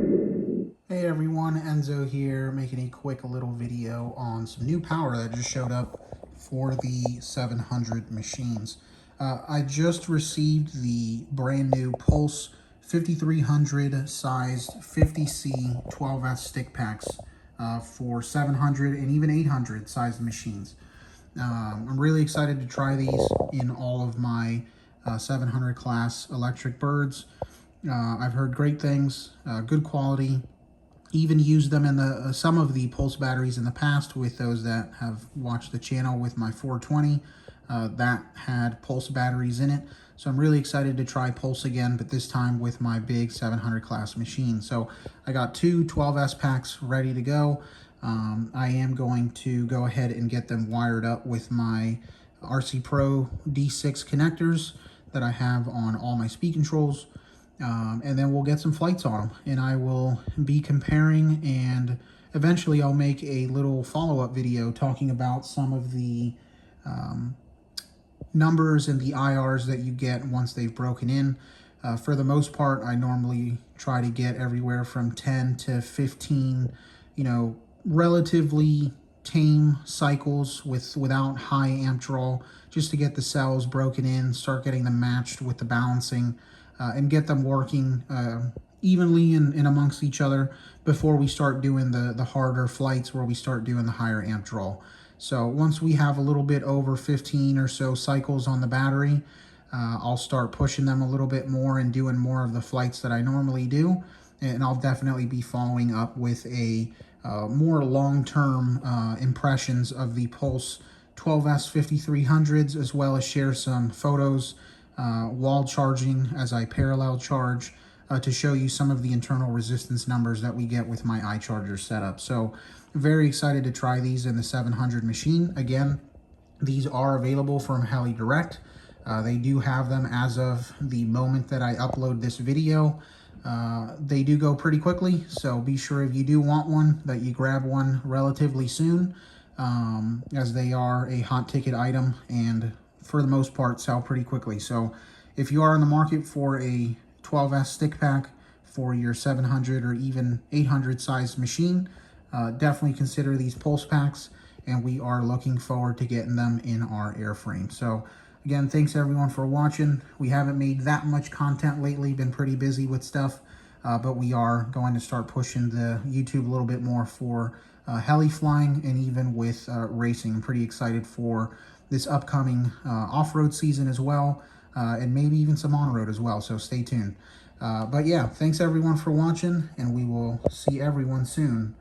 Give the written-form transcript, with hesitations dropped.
Hey everyone, Enzo here, making a quick little video on some new power that just showed up for the 700 machines. I just received the brand new Pulse 5300 sized 50C 12S stick packs for 700 and even 800 sized machines. I'm really excited to try these in all of my 700 class electric birds. I've heard great things, good quality. Even used them in some of the Pulse batteries in the past with those that have watched the channel with my 420 that had Pulse batteries in it. So I'm really excited to try Pulse again, but this time with my big 700 class machine. So I got two 12S packs ready to go. I am going to go ahead and get them wired up with my RC Pro D6 connectors that I have on all my speed controls. And then we'll get some flights on them, and I will be comparing, and eventually I'll make a little follow-up video talking about some of the numbers and the IRs that you get once they've broken in. For the most part, I normally try to get everywhere from 10 to 15, relatively tame cycles without high amp draw, just to get the cells broken in, start getting them matched with the balancing, and get them working evenly in amongst each other before we start doing the harder flights where we start doing the higher amp draw. So once we have a little bit over 15 or so cycles on the battery, I'll start pushing them a little bit more and doing more of the flights that I normally do. And I'll definitely be following up with a more long-term impressions of the Pulse 12S 5300s, as well as share some photos while charging as I parallel charge to show you some of the internal resistance numbers that we get with my iCharger setup. So very excited to try these in the 700 machine. Again, these are available from HeliDirect. They do have them as of the moment that I upload this video. They do go pretty quickly, so be sure if you do want one that you grab one relatively soon, as they are a hot ticket item and for the most part sell pretty quickly. So if you are in the market for a 12S stick pack for your 700 or even 800 size machine, definitely consider these Pulse packs, and we are looking forward to getting them in our airframe. So again, thanks everyone for watching. We haven't made that much content lately, been pretty busy with stuff, but we are going to start pushing the YouTube a little bit more for heli flying and even with racing. I'm pretty excited for this upcoming off-road season as well, and maybe even some on-road as well, so stay tuned. But yeah, thanks everyone for watching, and we will see everyone soon